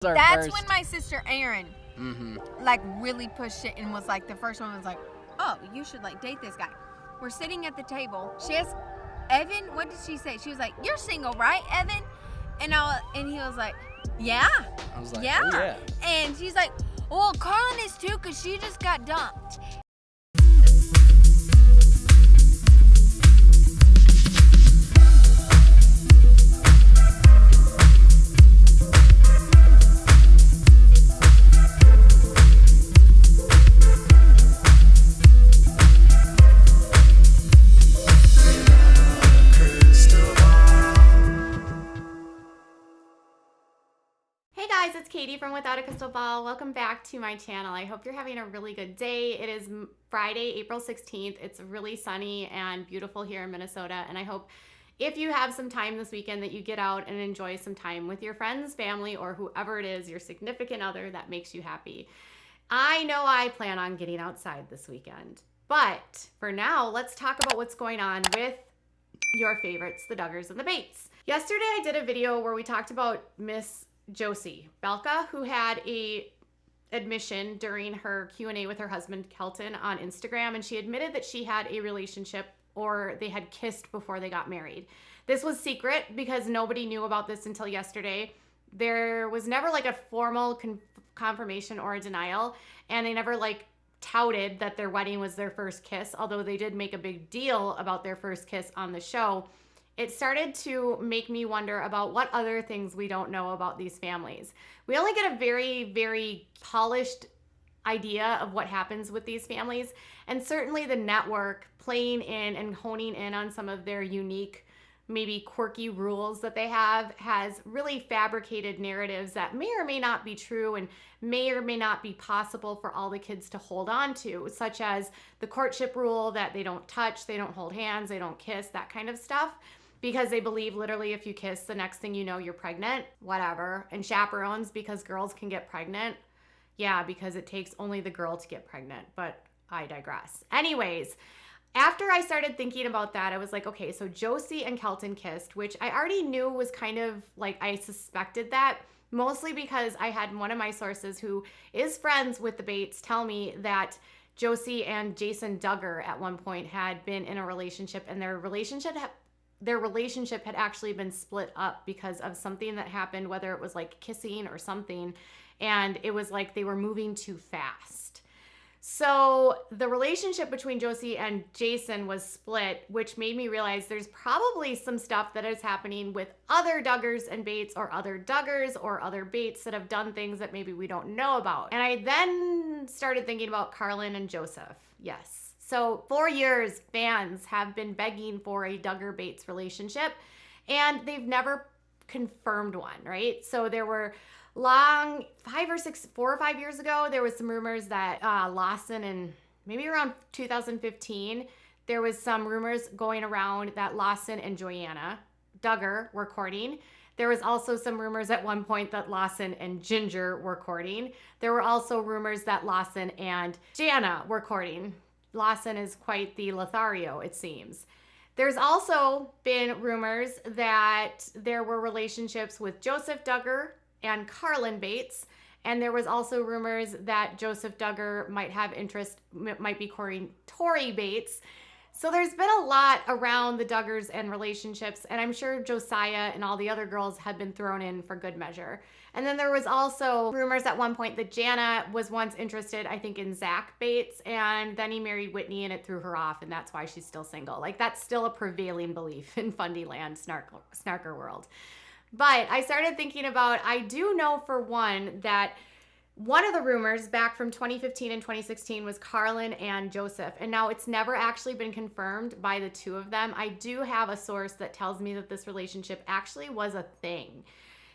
That's when my sister Erin like really pushed it and was like the first one was like, oh, you should like date this guy. We're sitting at the table. She asked Evan, what did she say? She was like, you're single, right, Evan? And he was like, yeah. I was like, yeah. Oh, yeah. And she's like, well, Carlin is too because she just got dumped. It's Katie from Without a Crystal Ball. Welcome back to my channel. I hope you're having a really good day. It is Friday, April 16th. It's really sunny and beautiful here in Minnesota, and I hope if you have some time this weekend that you get out and enjoy some time with your friends, family, or whoever it is, your significant other that makes you happy. I know I plan on getting outside this weekend, but for now, let's talk about what's going on with your favorites, the Duggars and the Bates. Yesterday, I did a video where we talked about Miss Josie Belka, who had a admission during her Q&A with her husband Kelton on Instagram, and she admitted that she had a relationship or they had kissed before they got married. This was secret because nobody knew about this until yesterday. There was never like a formal confirmation or a denial, and they never like touted that their wedding was their first kiss, although they did make a big deal about their first kiss on the show. It started to make me wonder about what other things we don't know about these families. We only get a very, very polished idea of what happens with these families, and certainly the network playing in and honing in on some of their unique, maybe quirky rules that they have has really fabricated narratives that may or may not be true and may or may not be possible for all the kids to hold on to, such as the courtship rule that they don't touch, they don't hold hands, they don't kiss, that kind of stuff. Because they believe literally if you kiss, the next thing you know, you're pregnant, whatever. And chaperones, because girls can get pregnant. Yeah, because it takes only the girl to get pregnant, but I digress. Anyways, after I started thinking about that, I was like, okay, so Josie and Kelton kissed, which I already knew was kind of like, I suspected that, mostly because I had one of my sources who is friends with the Bates tell me that Josie and Jason Duggar at one point had been in a relationship, and their relationship had actually been split up because of something that happened, whether it was like kissing or something, and it was like they were moving too fast. So the relationship between Josie and Jason was split, which made me realize there's probably some stuff that is happening with other Duggars and Bates, or other Duggars or other Bates that have done things that maybe we don't know about. And I then started thinking about Carlin and Joseph. Yes. So for years, fans have been begging for a Duggar-Bates relationship, and they've never confirmed one, right? So there were 4 or 5 years ago, there was some rumors that Lawson, and maybe around 2015, there was some rumors going around that Lawson and Joanna Duggar were courting. There was also some rumors at one point that Lawson and Ginger were courting. There were also rumors that Lawson and Jana were courting. Lawson is quite the Lothario, it seems. There's also been rumors that there were relationships with Joseph Duggar and Carlin Bates, and there was also rumors that Joseph Duggar might be courting Tori Bates. So there's been a lot around the Duggars and relationships, and I'm sure Josiah and all the other girls had been thrown in for good measure. And then there was also rumors at one point that Jana was once interested, I think, in Zach Bates, and then he married Whitney and it threw her off, and that's why she's still single. Like, that's still a prevailing belief in Fundyland, Snarker world. But I started thinking about, I do know for one that one of the rumors back from 2015 and 2016 was Carlin and Joseph, and now it's never actually been confirmed by the two of them. I do have a source that tells me that this relationship actually was a thing.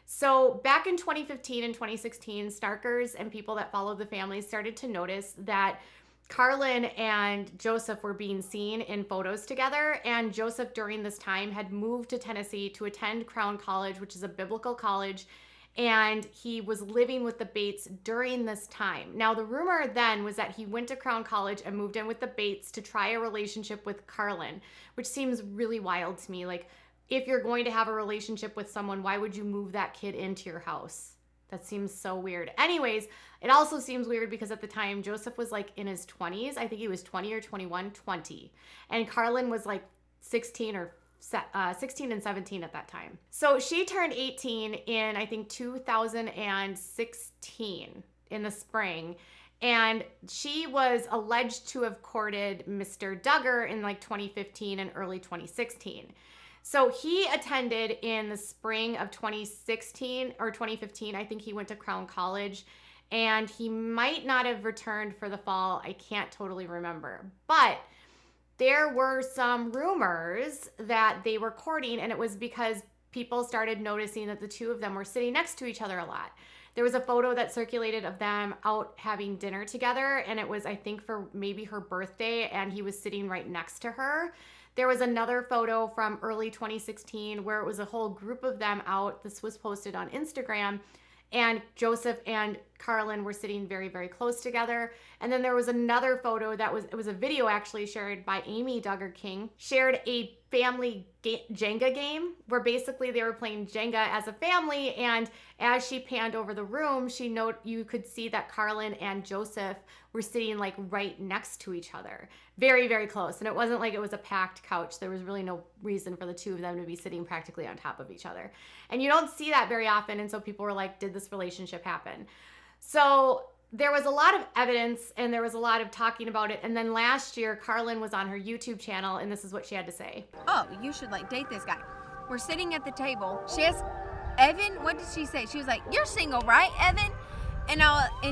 So back in 2015 and 2016, Snarkers and people that followed the family started to notice that Carlin and Joseph were being seen in photos together, and Joseph during this time had moved to Tennessee to attend Crown College, which is a biblical college, and he was living with the Bates during this time. Now, the rumor then was that he went to Crown College and moved in with the Bates to try a relationship with Carlin, which seems really wild to me. Like, if you're going to have a relationship with someone, why would you move that kid into your house? That seems so weird. Anyways, it also seems weird because at the time, Joseph was like in his 20s. I think he was 20 or 21, 20. And Carlin was like 16 or 16 and 17 at that time. So she turned 18 in, I think, 2016 in the spring. And she was alleged to have courted Mr. Duggar in like 2015 and early 2016. So he attended in the spring of 2016 or 2015. I think he went to Crown College, and he might not have returned for the fall. I can't totally remember. But there were some rumors that they were courting, and it was because people started noticing that the two of them were sitting next to each other a lot. There was a photo that circulated of them out having dinner together, and it was, I think, for maybe her birthday, and he was sitting right next to her. There was another photo from early 2016 where it was a whole group of them out. This was posted on Instagram, and Joseph and Carlin were sitting very, very close together. And then there was another photo it was a video actually shared by Amy Duggar King, shared a family Jenga game where basically they were playing Jenga as a family. And as she panned over the room, you could see that Carlin and Joseph were sitting like right next to each other, very, very close. And it wasn't like it was a packed couch. There was really no reason for the two of them to be sitting practically on top of each other. And you don't see that very often. And so people were like, did this relationship happen? So there was a lot of evidence and there was a lot of talking about it. And then last year, Carlin was on her YouTube channel, and this is what she had to say. Oh, you should like date this guy. We're sitting at the table. She asked Evan, what did she say? She was like, you're single, right, Evan? And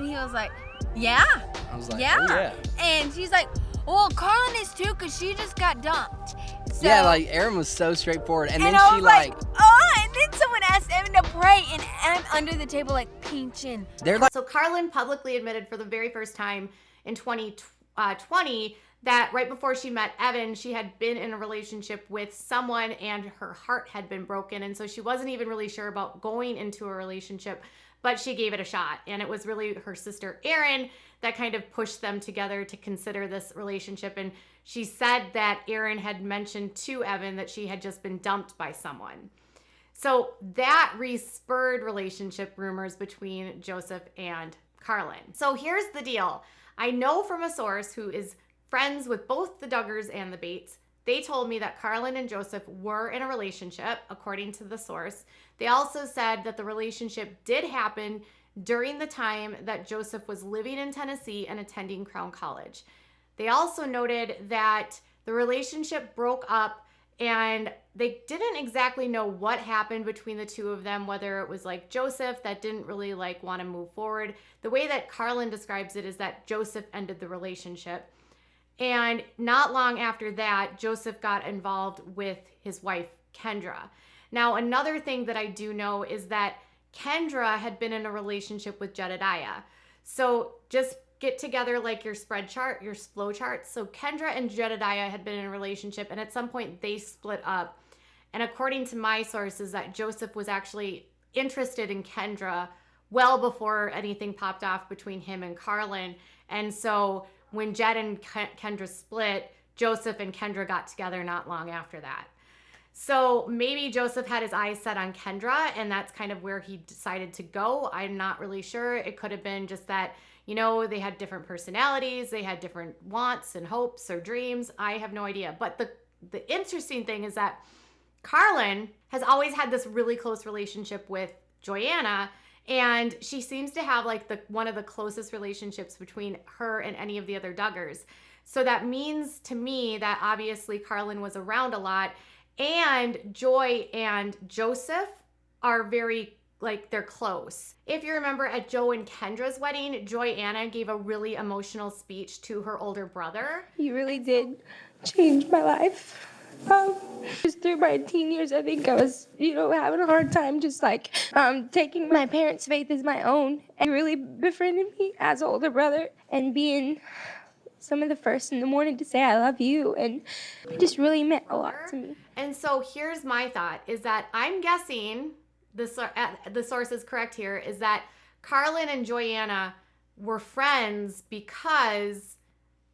he was like, yeah. I was like, yeah. Oh, yeah. And she's like, well, Carlin is too, because she just got dumped. So, yeah, like Erin was so straightforward. And then I she was like, and then someone asked Evan to pray, and I'm under the table like pinching. they're like, So Carlin publicly admitted for the very first time in 2020 that right before she met Evan, she had been in a relationship with someone and her heart had been broken. And so she wasn't even really sure about going into a relationship, but she gave it a shot. And it was really her sister Erin that kind of pushed them together to consider this relationship. And she said that Erin had mentioned to Evan that she had just been dumped by someone. So that re-spurred relationship rumors between Joseph and Carlin. So here's the deal. I know from a source who is friends with both the Duggars and the Bates, they told me that Carlin and Joseph were in a relationship, according to the source. They also said that the relationship did happen during the time that Joseph was living in Tennessee and attending Crown College. They also noted that the relationship broke up and they didn't exactly know what happened between the two of them, whether it was like Joseph that didn't really like want to move forward. The way that Carlin describes it is that Joseph ended the relationship. And not long after that, Joseph got involved with his wife, Kendra. Now, another thing that I do know is that Kendra had been in a relationship with Jedediah. So just get together like your spread chart, your flow charts. So Kendra and Jedediah had been in a relationship, and at some point they split up. And according to my sources, that Joseph was actually interested in Kendra well before anything popped off between him and Carlin. And so when Jed and Kendra split, Joseph and Kendra got together not long after that. So maybe Joseph had his eyes set on Kendra, and that's kind of where he decided to go. I'm not really sure. It could have been just that, you know, they had different personalities, they had different wants and hopes or dreams. I have no idea. But the interesting thing is that Carlin has always had this really close relationship with Joanna, and she seems to have like one of the closest relationships between her and any of the other Duggars. So that means to me that obviously Carlin was around a lot, and Joy and Joseph are very, like, they're close. If you remember at Joe and Kendra's wedding, Joanna gave a really emotional speech to her older brother. You really did change my life. Just through my teen years, I think I was, having a hard time just taking my parents' faith as my own. And you really befriended me as an older brother and being some of the first in the morning to say I love you, and it just really meant a lot to me. And so here's my thought, is that I'm guessing, the source is correct here, is that Carlin and Joanna were friends because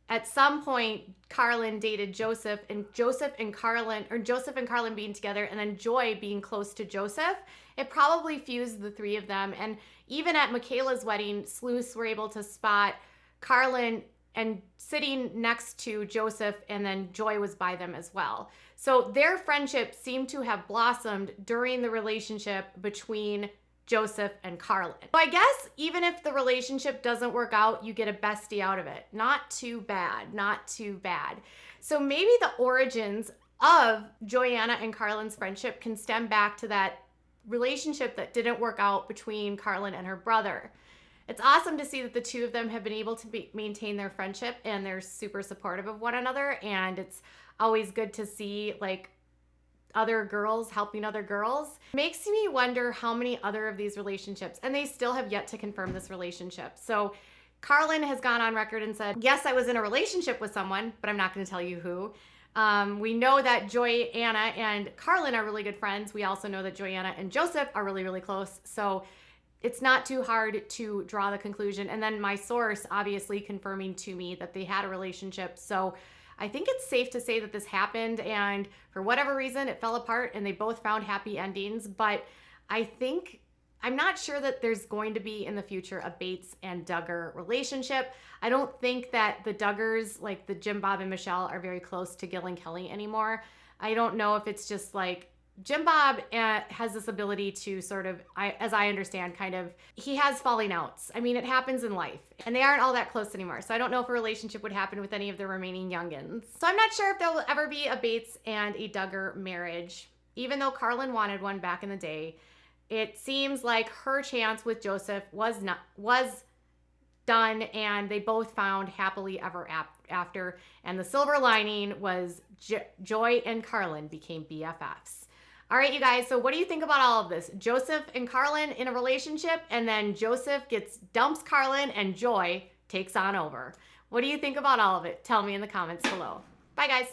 at some point Carlin dated Joseph, and Joseph and Carlin being together and then Joy being close to Joseph, it probably fused the three of them. And even at Michaela's wedding, sleuths were able to spot Carlin and sitting next to Joseph, and then Joy was by them as well. So their friendship seemed to have blossomed during the relationship between Joseph and Carlin. So I guess even if the relationship doesn't work out, you get a bestie out of it. Not too bad, not too bad. So maybe the origins of Joyanna and Carlin's friendship can stem back to that relationship that didn't work out between Carlin and her brother. It's awesome to see that the two of them have been able to maintain their friendship, and they're super supportive of one another, and it's always good to see like other girls helping other girls. Makes me wonder how many other of these relationships, and they still have yet to confirm this relationship. So Carlin has gone on record and said, yes, I was in a relationship with someone, but I'm not going to tell you who. We know that Joyanna and Carlin are really good friends. We also know that Joyanna and Joseph are really, really close. So it's not too hard to draw the conclusion. And then my source obviously confirming to me that they had a relationship. So I think it's safe to say that this happened, and for whatever reason, it fell apart and they both found happy endings. But I'm not sure that there's going to be in the future a Bates and Duggar relationship. I don't think that the Duggars, like the Jim Bob and Michelle, are very close to Gil and Kelly anymore. I don't know if it's just like Jim Bob has this ability to sort of, as I understand, kind of, he has falling outs. I mean, it happens in life, and they aren't all that close anymore. So I don't know if a relationship would happen with any of the remaining youngins. So I'm not sure if there will ever be a Bates and a Duggar marriage, even though Carlin wanted one back in the day. It seems like her chance with Joseph was done, and they both found happily ever after. And the silver lining was Joy and Carlin became BFFs. All right, you guys, so what do you think about all of this? Joseph and Carlin in a relationship, and then Joseph dumps Carlin and Joy takes on over. What do you think about all of it? Tell me in the comments below. Bye, guys.